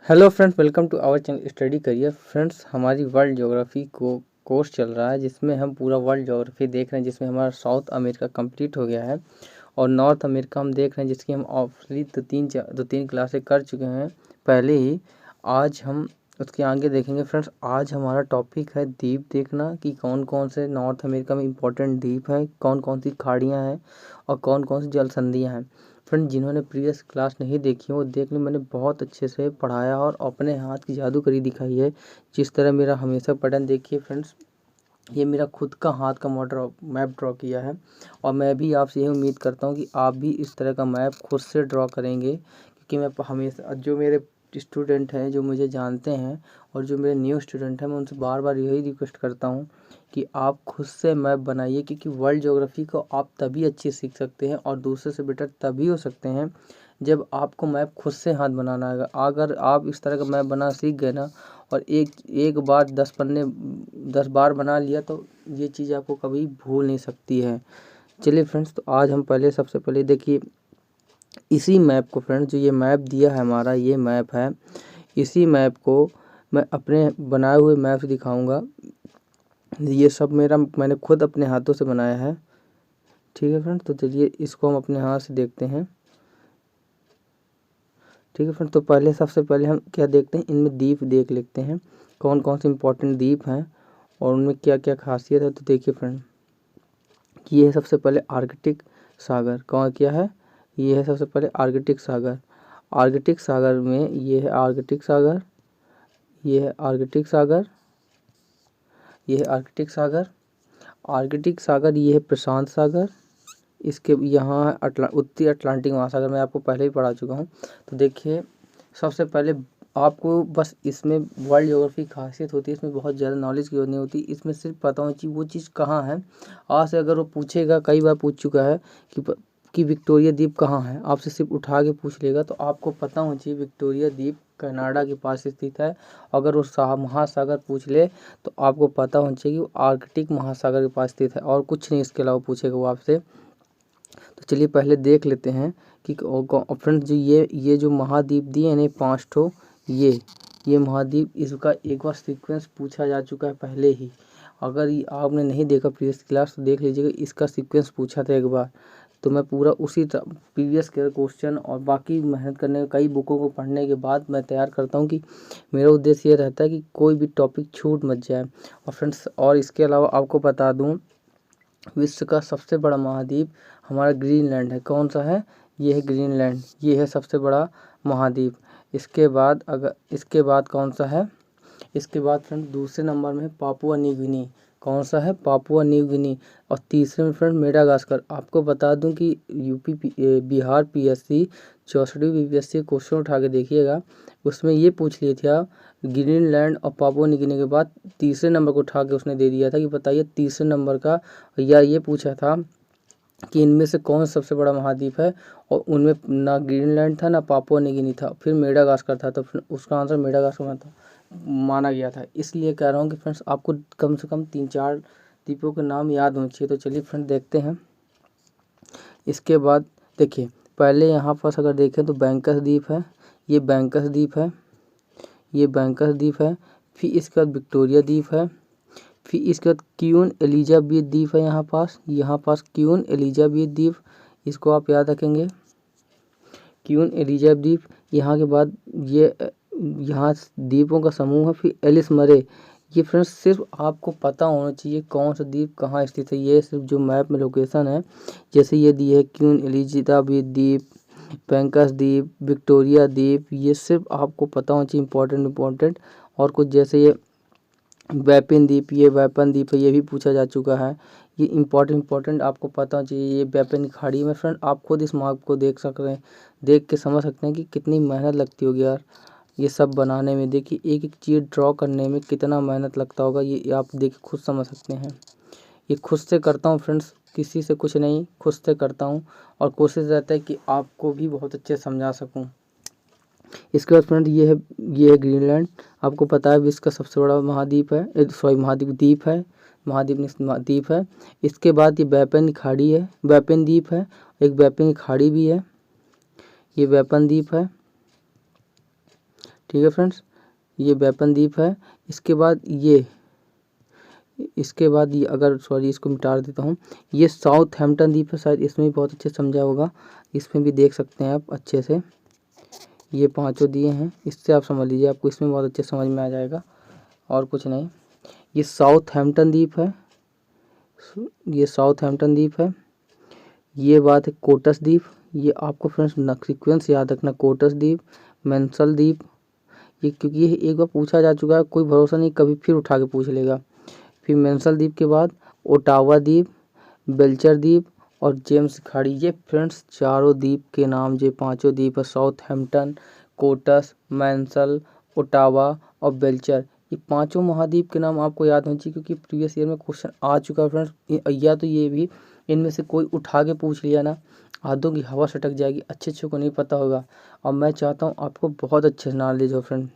Hello friends, welcome to our channel study career. Friends, हमारी world geography को course चल रहा है जिसमें हम पूरा वर्ल्ड ज्योग्राफी देख रहे हैं, जिसमें हमारा साउथ अमेरिका कंप्लीट हो गया है और नॉर्थ अमेरिका हम देख रहे हैं, जिसकी हम ऑफली दो तीन क्लासें कर चुके हैं पहले ही। आज हम उसके आगे देखेंगे। फ्रेंड्स, आज हमारा टॉपिक है द्वीप देखना कि कौन कौन से नॉर्थ अमेरिका में इंपॉर्टेंट द्वीप है, कौन कौन सी खाड़ियाँ हैं और कौन कौन सी जल संधियाँ हैं। फ्रेंड, जिन्होंने प्रीवियस क्लास नहीं देखी वो देख ली, मैंने बहुत अच्छे से पढ़ाया और अपने हाथ की जादूगरी दिखाई है। जिस तरह मेरा हमेशा पैटर्न देखिए फ्रेंड्स, ये मेरा खुद का हाथ का मैप ड्रॉ किया है और मैं भी आपसे यही उम्मीद करता हूँ कि आप भी इस तरह का मैप खुद से ड्रॉ करेंगे, क्योंकि मैं हमेशा जो मेरे स्टूडेंट हैं जो मुझे जानते हैं और जो मेरे न्यू स्टूडेंट हैं, मैं उनसे बार बार यही रिक्वेस्ट करता हूँ कि आप खुद से मैप बनाइए, क्योंकि वर्ल्ड ज्योग्राफी को आप तभी अच्छे सीख सकते हैं और दूसरे से बेटर तभी हो सकते हैं जब आपको मैप खुद से हाथ बनाना आएगा। अगर आप इस तरह का मैप बना सीख गए ना और एक बार 10 बार बना लिया तो ये चीज़ आपको कभी भूल नहीं सकती है। चलिए फ्रेंड्स, तो आज हम सबसे पहले देखिए इसी मैप को। फ्रेंड्स, जो ये मैप दिया है हमारा, ये मैप है, इसी मैप को मैं अपने बनाए हुए मैप से दिखाऊंगा। ये सब मैंने खुद अपने हाथों से बनाया है। ठीक है फ्रेंड्स, तो चलिए इसको हम अपने हाथ से देखते हैं। ठीक है फ्रेंड, तो सबसे पहले हम क्या देखते हैं, इनमें द्वीप देख लेते हैं, कौन कौन से इंपॉर्टेंट द्वीप हैं और उनमें क्या क्या खासियत है। तो देखिए फ्रेंड, ये है सबसे पहले आर्कटिक सागर। कौन क्या है, ये है सबसे पहले आर्कटिक सागर। आर्कटिक सागर में ये है आर्कटिक सागर, ये है आर्कटिक सागर, ये है आर्कटिक सागर। आर्कटिक सागर, ये है प्रशांत सागर। इसके यहाँ है उत्तरी अटलांटिक महासागर, मैं आपको पहले ही पढ़ा चुका हूँ। तो देखिए, सबसे पहले आपको बस इसमें वर्ल्ड ज्योग्राफी खासियत होती है, इसमें बहुत ज़्यादा नॉलेज की नहीं होती, इसमें सिर्फ पता होना चाहिए वो चीज़ कहाँ है। आज से अगर वो पूछेगा, कई बार पूछ चुका है कि विक्टोरिया द्वीप कहाँ है, आपसे सिर्फ उठा के पूछ लेगा, तो आपको पता होना चाहिए विक्टोरिया द्वीप कनाडा के पास स्थित है। अगर वो महासागर पूछ ले तो आपको पता होना चाहिए कि वो आर्कटिक महासागर के पास स्थित है, और कुछ नहीं इसके अलावा पूछेगा वो आपसे। तो चलिए पहले देख लेते हैं कि फ्रेंड्स, जो ये जो महाद्वीप दिए हैं 5 ठो, ये महाद्वीप, इसका एक बार सीक्वेंस पूछा जा चुका है पहले ही। अगर ये आपने नहीं देखा प्रीवियस क्लास तो देख लीजिएगा, इसका सीक्वेंस पूछा था एक बार। तो मैं पूरा उसी प्रीवियस के क्वेश्चन और बाकी मेहनत करने, कई बुकों को पढ़ने के बाद मैं तैयार करता हूँ कि मेरा उद्देश्य ये रहता है कि कोई भी टॉपिक छूट मत जाए। और फ्रेंड्स, और इसके अलावा आपको बता दूँ, विश्व का सबसे बड़ा महाद्वीप हमारा ग्रीनलैंड है। कौन सा है, ये है ग्रीनलैंड, ये है सबसे बड़ा महाद्वीप। इसके बाद कौन सा है, इसके बाद फ्रेंड दूसरे नंबर में पापुआ न्यू गिनी। कौन सा है, पापुआ न्यू गिनी। और तीसरे में फ्रेंड मेडागास्कर। आपको बता दूं कि बिहार पीएससी 64वीं बीपीएससी क्वेश्चन उठा के देखिएगा, उसमें ये पूछ लिए थे आप, ग्रीनलैंड और पापुआ न्यू गिनी के बाद तीसरे नंबर को उठा के उसने दे दिया था कि बताइए तीसरे नंबर का, या ये पूछा था कि इनमें से कौन सबसे बड़ा महाद्वीप है, और उनमें ना ग्रीनलैंड था ना पापुआ न्यू गिनी था, फिर मेडागास्कर था। तो फिर उसका आंसर मेडागास्कर था माना गया था। इसलिए कह रहा हूँ कि फ्रेंड्स, आपको कम से कम 3-4 द्वीपों के नाम याद होने चाहिए। तो चलिए फ्रेंड देखते हैं। इसके बाद देखिए, पहले यहाँ पास अगर देखें तो बैंकस द्वीप है, ये बैंकस द्वीप है, ये बैंकस द्वीप है। फिर इसके बाद विक्टोरिया द्वीप है। फिर इसके बाद क्वीन एलिजाबेथ द्वीप है, यहाँ पास क्वीन एलिजाबेथ द्वीप, इसको आप याद रखेंगे, क्वीन एलिजाबेथ द्वीप। यहाँ के बाद ये यहाँ द्वीपों का समूह है। फिर एलिस मरे। ये फ्रेंड्स, सिर्फ आपको पता होना चाहिए कौन सा द्वीप कहाँ स्थित है, ये सिर्फ जो मैप में लोकेशन है, जैसे ये दी है क्वीन एलिजाबेथ द्वीप, बैंकस द्वीप, विक्टोरिया द्वीप, ये सिर्फ आपको पता होना चाहिए इंपॉर्टेंट। और कुछ जैसे ये वेपन द्वीप, ये वेपन द्वीप है, ये भी पूछा जा चुका है। ये इंपॉर्टेंट आपको पता होना चाहिए। ये वेपन की खाड़ी में फ्रेंड, आप खुद इस मैप को देख के समझ सकते हैं कि कितनी मेहनत लगती होगी यार ये सब बनाने में। देखिए एक एक चीज़ ड्रॉ करने में कितना मेहनत लगता होगा, ये आप देख के खुद समझ सकते हैं। ये खुद से करता हूँ फ्रेंड्स, किसी से कुछ नहीं, खुद से करता हूँ और कोशिश रहता है कि आपको भी बहुत अच्छे समझा सकूँ। इसके बाद फ्रेंड, ये है ग्रीनलैंड। आपको पता है विश्व का सबसे बड़ा महाद्वीप है, द्वीप है, द्वीप है। इसके बाद ये वेपन खाड़ी है, वेपन द्वीप है, एक वेपन खाड़ी भी है, ये वेपन द्वीप है। ठीक है फ्रेंड्स, ये वेपन द्वीप है। इसके बाद ये अगर सॉरी इसको मिटा देता हूँ, ये साउथहैम्पटन द्वीप है, शायद इसमें भी बहुत अच्छे समझा होगा, इसमें भी देख सकते हैं आप अच्छे से, ये 5 दिए हैं, इससे आप समझ लीजिए, आपको इसमें बहुत अच्छे समझ में आ जाएगा और कुछ नहीं। ये साउथहैम्पटन द्वीप है, ये साउथहैम्पटन द्वीप है। ये बात है कोटस द्वीप, ये आपको फ्रेंड्स सीक्वेंस याद रखना, कोटस द्वीप, मेंसल द्वीप, ये क्योंकि ये एक बार पूछा जा चुका है, कोई भरोसा नहीं कभी फिर उठा के पूछ लेगा। फिर मेंसल द्वीप के बाद ओटावा द्वीप, बेल्चर द्वीप और जेम्स खाड़ी। ये फ्रेंड्स चारों द्वीप के नाम, ये 5 द्वीप है, साउथहैम्पटन, कोटस, मेंसल, ओटावा और बेल्चर, ये 5 महाद्वीप के नाम आपको याद होने चाहिए, क्योंकि प्रीवियस ईयर में क्वेश्चन आ चुका है फ्रेंड्स। या तो ये भी इनमें से कोई उठा के पूछ लिया ना, आधों की हवा सटक जाएगी, अच्छे को नहीं पता होगा। और मैं चाहता हूँ आपको बहुत अच्छे से नॉलेज हो फ्रेंड।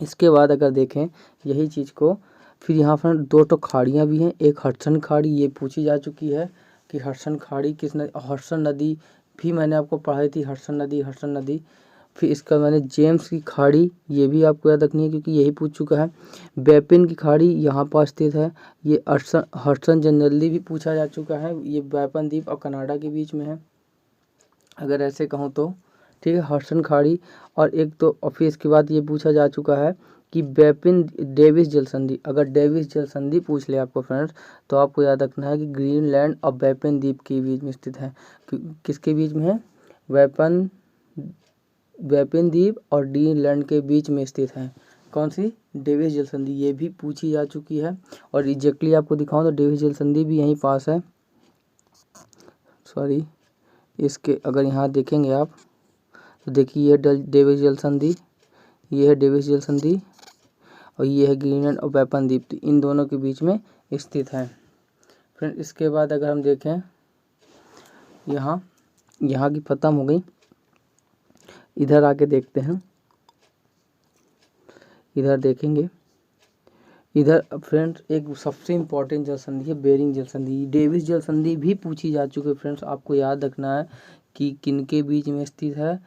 इसके बाद अगर देखें यही चीज़ को, फिर यहाँ फ्रेंड 2 तो खाड़ियाँ भी हैं, एक हडसन खाड़ी, ये पूछी जा चुकी है कि हडसन खाड़ी किस नदी, हडसन नदी भी मैंने आपको पढ़ाई थी, हडसन नदी। फिर इसका मैंने जेम्स की खाड़ी, ये भी आपको याद रखनी है क्योंकि यही पूछ चुका है। बेपिन की खाड़ी यहाँ पर स्थित है, ये हडसन जनरली भी पूछा जा चुका है, ये वेपन द्वीप और कनाडा के बीच में है अगर ऐसे कहूँ तो, ठीक है, हडसन खाड़ी। और एक तो और फिर इसके बाद ये पूछा जा चुका है कि बेपिन डेविस जल संधि, अगर डेविस जल संधि पूछ ले आपको फ्रेंड्स, तो आपको याद रखना है कि ग्रीनलैंड और बेपिन द्वीप के बीच में स्थित है। किसके बीच में है? बेपिन द्वीप और ग्रीनलैंड के बीच में स्थित है। कौन सी? डेविस जल संधि, ये भी पूछी जा चुकी है। और एग्जैक्टली आपको दिखाऊं तो डेविस जल संधि भी यहीं पास है, सॉरी, इसके अगर यहाँ देखेंगे आप तो देखिए ये डेविस जल संधि, ये है डेविस जल संधि और ये है ग्रीनलैंड और वेपन द्वीप, तो इन दोनों के बीच में स्थित है फ्रेंड। इसके बाद अगर हम देखें यहाँ की खत्म हो गई, इधर आके देखते हैं, इधर देखेंगे, इधर फ्रेंड्स एक सबसे इम्पोर्टेंट जल संधि है बेरिंग जल संधि। डेविस जल संधि भी पूछी जा चुकी है फ्रेंड्स, आपको याद रखना है कि किनके बीच में स्थित है,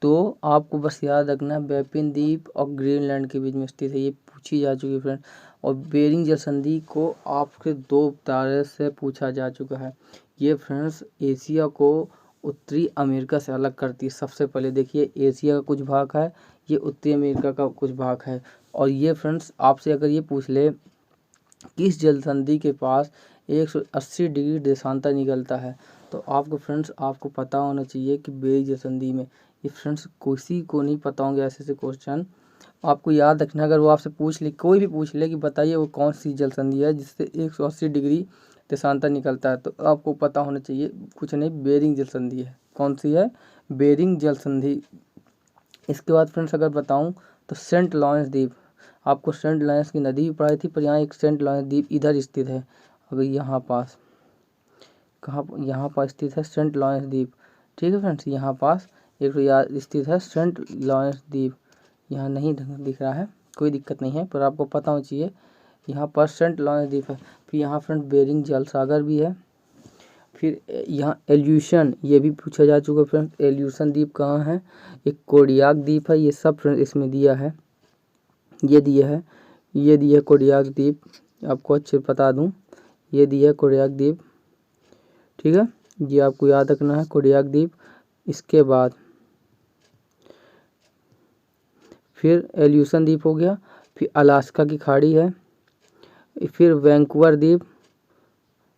तो आपको बस याद रखना है बेपिन द्वीप और ग्रीनलैंड के बीच में स्थित है, ये पूछी जा चुकी है फ्रेंड। और बेरिंग जल संधि को आपके 2 तरह से पूछा जा चुका है। ये फ्रेंड्स एशिया को उत्तरी अमेरिका से अलग करती है। सबसे पहले देखिए एशिया का कुछ भाग है, ये उत्तरी अमेरिका का कुछ भाग है। और ये फ्रेंड्स आपसे अगर ये पूछ ले किस जल संधि के पास 180 डिग्री देशांतर निकलता है, तो आपको फ्रेंड्स आपको पता होना चाहिए कि बेरिंग जल संधि में, ये फ्रेंड्स किसी को नहीं पता होंगे ऐसे क्वेश्चन, आपको याद रखना। अगर वो आपसे पूछ ले, कोई भी पूछ ले कि बताइए वो कौन सी जल संधि है जिससे 180 डिग्री देशांतर निकलता है, तो आपको पता होना चाहिए कुछ नहीं, बेरिंग जल संधि है। कौन सी है? बेरिंग जल संधि। इसके बाद फ्रेंड्स अगर बताऊं तो सेंट लॉरेंस द्वीप, आपको सेंट लॉरेंस की नदी भी पढ़ाई थी, पर यहाँ एक सेंट लॉरेंस द्वीप इधर स्थित है, अगर यहाँ पास, यहाँ पास स्थित है सेंट लॉरेंस द्वीप, ठीक है फ्रेंड्स, यहाँ पास एक स्थित है सेंट लॉरेंस द्वीप, यहाँ नहीं दिख रहा है, कोई दिक्कत नहीं है, पर आपको पता होना चाहिए यहाँ पर सेंट लॉरेंस द्वीप है। फिर यहाँ फ्रेंड बेरिंग जल सागर भी है। फिर यहाँ एल्यूशन, ये भी पूछा जा चुका है फ्रेंड, एल्यूशन द्वीप कहाँ है? एक कोडियाक द्वीप है, ये सब फ्रेंड इसमें दिया है, ये दिया है, ये दिया है कोडियाक द्वीप, आपको अच्छे बता दूँ, ये दिया है कोडियाक द्वीप, ठीक है, ये आपको याद रखना है कोडियाक द्वीप। इसके बाद फिर एल्यूशन द्वीप हो गया, फिर अलास्का की खाड़ी है, फिर वैंकूवर द्वीप,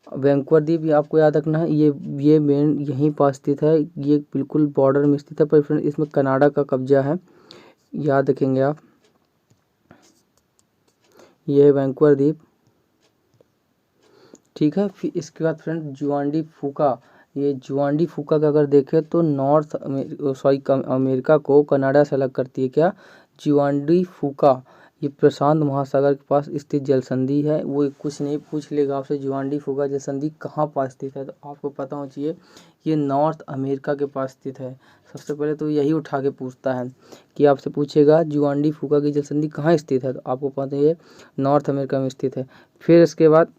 वैंकूवर द्वीप ये आपको याद रखना है, ये मेन यहीं पास स्थित है, ये बिल्कुल बॉर्डर में स्थित है, पर फ्रेंड इसमें कनाडा का कब्जा है, याद रखेंगे आप, ये है वैंकूवर द्वीप, ठीक है। फिर इसके बाद फ्रेंड जुआंडी फूका, ये जुआंडी फूका का अगर देखें तो अमेरिका को कनाडा से अलग करती है क्या? जुआंडी फूका, ये प्रशांत महासागर के पास स्थित जल संधि है। वो कुछ नहीं पूछ लेगा आपसे जुआंडी फूका जल संधि कहाँ पास स्थित है, तो आपको पता होना चाहिए ये नॉर्थ अमेरिका के पास स्थित है। सबसे पहले तो यही उठा के पूछता है कि आपसे पूछेगा जुआंडी फूका की जल संधि कहाँ स्थित है, तो आपको पता है ये नॉर्थ अमेरिका में स्थित है। फिर इसके बाद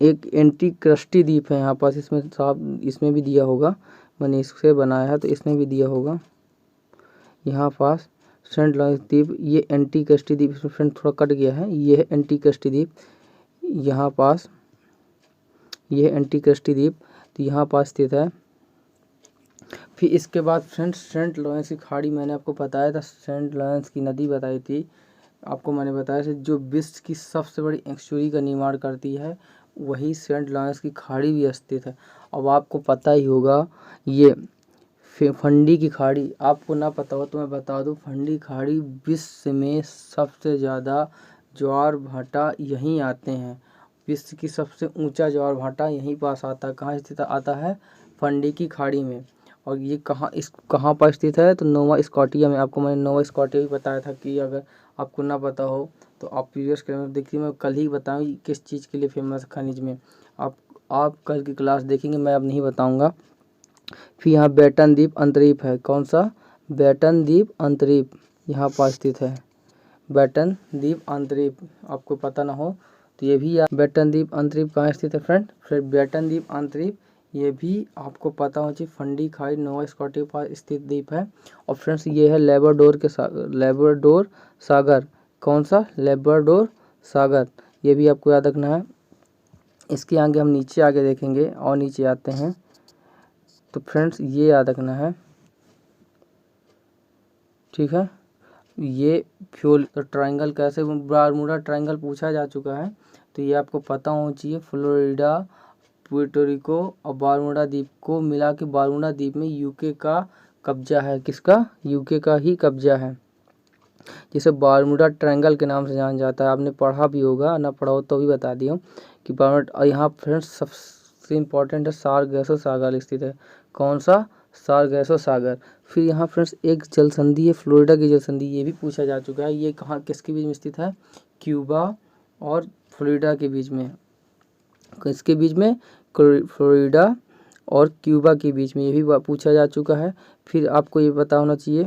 एक एंटीक्रस्टी द्वीप है यहाँ पास, इसमें साफ इसमें भी दिया होगा, मैंने इससे बनाया है तो इसमें भी दिया होगा, यहाँ पास सेंट लॉरेंस द्वीप, ये एंटीकस्टी द्वीप, इसमें फ्रेंड थोड़ा कट गया है, ये है एंटीकस्टी द्वीप, यहाँ पास ये है एंटीकस्टी द्वीप, तो यहाँ पास स्थित है। फिर इसके बाद फ्रेंड्स सेंट लॉरेंस की खाड़ी मैंने आपको बताया था, सेंट लॉरेंस की नदी बताई थी आपको, मैंने बताया था जो विश्व की सबसे बड़ी एक्सचुरी का निर्माण करती है, वही सेंट लॉरेंस की खाड़ी भी स्थित है। अब आपको पता ही होगा ये फंडी की खाड़ी, आपको ना पता हो तो मैं बता दूं, फंडी खाड़ी विश्व में सबसे ज़्यादा ज्वार भाटा यहीं आते हैं, विश्व की सबसे ऊंचा ज्वार भाटा यहीं पास आता है। कहाँ स्थित आता है? फंडी की खाड़ी में। और ये कहाँ पर स्थित है? तो नोवा स्कॉटिया में। आपको मैंने नोवा स्कॉटिया भी बताया था कि अगर आपको ना पता हो तो आप प्रीवियस क्लास में देखिए, मैं कल ही बताऊँ किस चीज़ के लिए फेमस है खनिज में, आप कल की क्लास देखेंगे, मैं अब नहीं बताऊँगा। फिर यहाँ बैटन द्वीप अंतरीप है, कौन सा? बैटन द्वीप अंतरीप यहाँ पर स्थित है, बैटन द्वीप अंतरीप, आपको पता ना हो तो ये भी बैटन द्वीप अंतरीप कहाँ स्थित है फ्रेंड? फिर बैटन द्वीप अंतरीप ये भी आपको पता होना चाहिए, फंडी खाड़ी नोवा स्कॉटिया के पास स्थित द्वीप है। और फ्रेंड्स ये है लेब्राडोर सागर, कौन सा? लेब्राडोर सागर, ये भी आपको याद रखना है। इसके आगे हम नीचे आगे देखेंगे और नीचे आते हैं तो फ्रेंड्स ये याद रखना है, ठीक है। ये फ्यूल ट्रायंगल कैसे, बर्मुडा ट्रायंगल पूछा जा चुका है तो ये आपको पता होना चाहिए। फ्लोरिडा, पुर्टो रिको और बर्मुडा द्वीप को मिला के बर्मुडा द्वीप में यूके का कब्जा है, किसका? यूके का ही कब्जा है, जिसे बर्मुडा ट्रायंगल के नाम से जाना जाता है। आपने पढ़ा भी होगा, ना पढ़ा हो तो भी बता दिया कि बर्मुडा। और यहाँ फ्रेंड्स सबसे इम्पोर्टेंट है सारगैसो सागर स्थित है, कौन सा? सारगैसो सागर। फिर यहाँ फ्रेंड्स एक जल संधि है, फ्लोरिडा की जल संधि, ये भी पूछा जा चुका है। ये कहाँ किसके बीच में स्थित है? क्यूबा और फ्लोरिडा के बीच में, किसके बीच में? फ्लोरिडा और क्यूबा के बीच में, ये भी पूछा जा चुका है। फिर आपको ये पता होना चाहिए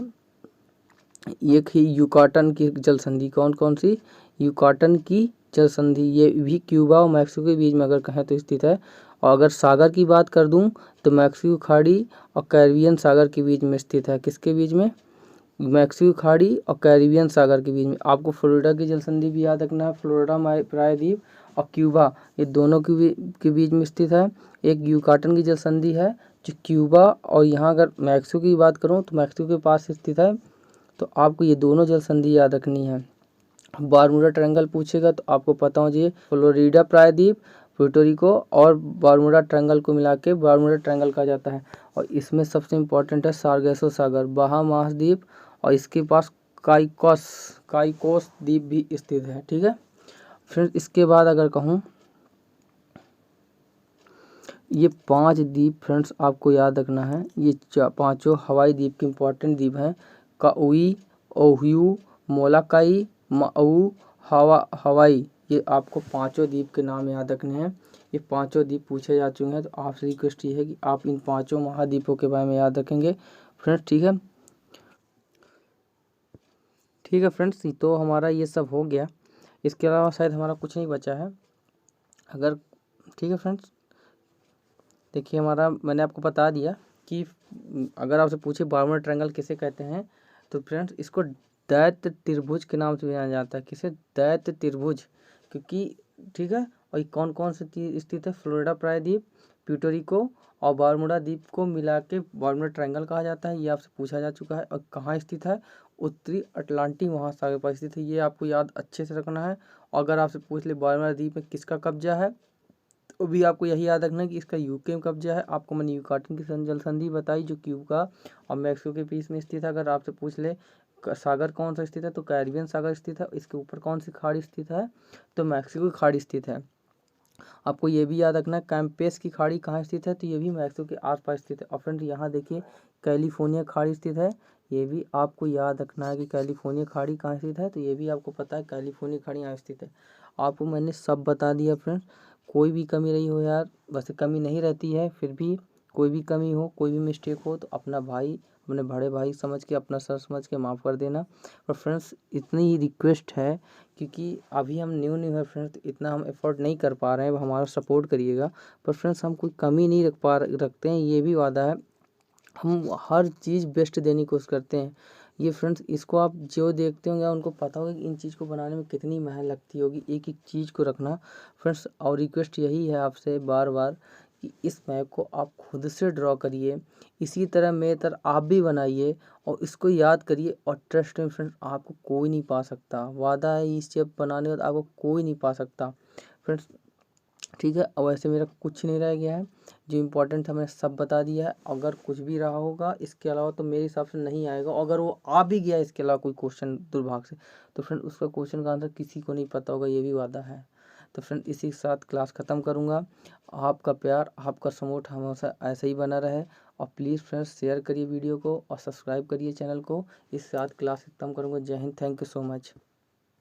एक ही युकाटन की जल संधि, कौन सी? युकाटन की जल संधि, ये भी क्यूबा और मैक्सिको के बीच में अगर कहें तो स्थित है। और अगर सागर की बात कर दूं तो मैक्सिको खाड़ी और कैरिबियन सागर के बीच में स्थित है, किसके बीच में? मैक्सिको खाड़ी और कैरिबियन सागर के बीच में। आपको फ्लोरिडा की जल संधि भी याद रखना है, फ्लोरिडा प्रायद्वीप और क्यूबा, ये दोनों के बीच में स्थित है। एक युकाटन की जल संधि है जो क्यूबा और यहाँ अगर मैक्सिको की बात करूँ तो मैक्सिको के पास स्थित है। तो आपको ये दोनों जल संधि याद रखनी है। बर्मुडा ट्रायंगल पूछेगा तो आपको पता होना चाहिए फ्लोरिडा प्रायद्वीप, पुर्टो रिको और बर्मुडा ट्रायंगल को मिला के बर्मुडा ट्रायंगल कहा जाता है। और इसमें सबसे इम्पोर्टेंट है सारगैसो सागर, बहामास द्वीप, और इसके पास काइकोस द्वीप भी स्थित है, ठीक है फ्रेंड्स। इसके बाद अगर कहूँ ये 5 द्वीप फ्रेंड्स आपको याद रखना है, ये पांचों हवाई द्वीप के इम्पोर्टेंट द्वीप हैं। काउई, ओहियो, मोलाकाई, माउ, हवाई, ये आपको पांचों द्वीप के नाम याद रखने हैं। ये पांचों द्वीप पूछे जा चुके हैं, तो आपसे रिक्वेस्ट ये है कि आप इन पांचों महाद्वीपों के बारे में याद रखेंगे फ्रेंड्स, ठीक है। ठीक है फ्रेंड्स, तो हमारा ये सब हो गया, इसके अलावा शायद हमारा कुछ नहीं बचा है अगर, ठीक है फ्रेंड्स। देखिए हमारा, मैंने आपको बता दिया कि अगर आपसे पूछे बर्मुडा ट्रायंगल किसे कहते हैं तो फ्रेंड्स इसको दैत्य त्रिभुज के नाम से भी जाना जाता है, किसे? दैत्य त्रिभुज, क्योंकि ठीक है। और ये कौन कौन से स्थित है? फ्लोरिडा प्रायद्वीप, प्यूर्टो रिको और बर्मुडा द्वीप को मिला के बर्मुडा ट्रायंगल कहा जाता है, ये आपसे पूछा जा चुका है। और कहाँ स्थित है? उत्तरी अटलांटिक महासागर पर स्थित है, ये आपको याद अच्छे से रखना है। अगर आपसे पूछ ले बर्मुडा द्वीप में किसका कब्जा है तो भी आपको यही याद रखना है कि इसका यूके में कब्जा है। आपको मैंने युकाटन की जल संधि बताई जो क्यूबा और मैक्सिको के बीच में स्थित है। अगर आपसे पूछ ले सागर कौन सा स्थित है तो कैरिबियन सागर स्थित है। इसके ऊपर कौन सी खाड़ी स्थित है तो मैक्सिको की खाड़ी स्थित है। आपको ये भी याद रखना है कैंपेस की खाड़ी कहाँ स्थित है तो ये भी मैक्सिको के आसपास स्थित है। और फ्रेंड यहाँ देखिए कैलिफोर्निया खाड़ी स्थित है, ये भी आपको याद रखना है कि कैलिफोर्निया खाड़ी कहाँ स्थित है, तो ये भी आपको पता है कैलिफोर्निया खाड़ी यहाँ स्थित है। आपको मैंने सब बता दिया फ्रेंड्स, कोई भी कमी रही हो यार, वैसे कमी नहीं रहती है, फिर भी कोई भी कमी हो, कोई भी मिस्टेक हो तो अपना भाई, अपने बड़े भाई समझ के, अपना सर समझ के माफ़ कर देना। और फ्रेंड्स इतनी ही रिक्वेस्ट है क्योंकि अभी हम न्यू है फ्रेंड्स, इतना हम एफर्ट नहीं कर पा रहे हैं, हमारा सपोर्ट करिएगा। पर फ्रेंड्स हम कोई कमी नहीं रखते हैं, ये भी वादा है, हम हर चीज़ बेस्ट देने की कोशिश करते हैं। ये फ्रेंड्स इसको आप जो देखते होंगे उनको पता होगा कि इन चीज़ को बनाने में कितनी मेहनत लगती होगी एक एक चीज़ को रखना फ्रेंड्स। और रिक्वेस्ट यही है आपसे बार बार कि इस मैप को आप खुद से ड्रॉ करिए, इसी तरह मेरी तरह आप भी बनाइए और इसको याद करिए। और ट्रस्ट में फ्रेंड्स आपको कोई नहीं पा सकता, वादा है इस चीज़ बनाने का आपको कोई नहीं पा सकता फ्रेंड्स। ठीक है, और वैसे मेरा कुछ नहीं रह गया है, जो इम्पोर्टेंट था मैंने सब बता दिया है। अगर कुछ भी रहा होगा इसके अलावा तो मेरे हिसाब से नहीं आएगा। अगर वो आ भी गया इसके अलावा कोई क्वेश्चन दुर्भाग्य से, तो फ्रेंड उसका क्वेश्चन का आंसर किसी को नहीं पता होगा, ये भी वादा है। तो फ्रेंड इसी के साथ क्लास ख़त्म करूँगा। आपका प्यार, आपका सपोर्ट हमेशा ऐसे ही बना रहे। और प्लीज़ फ्रेंड्स शेयर करिए वीडियो को और सब्सक्राइब करिए चैनल को। इस साथ क्लास ख़त्म करूँगा। जय Hind, thank you so much.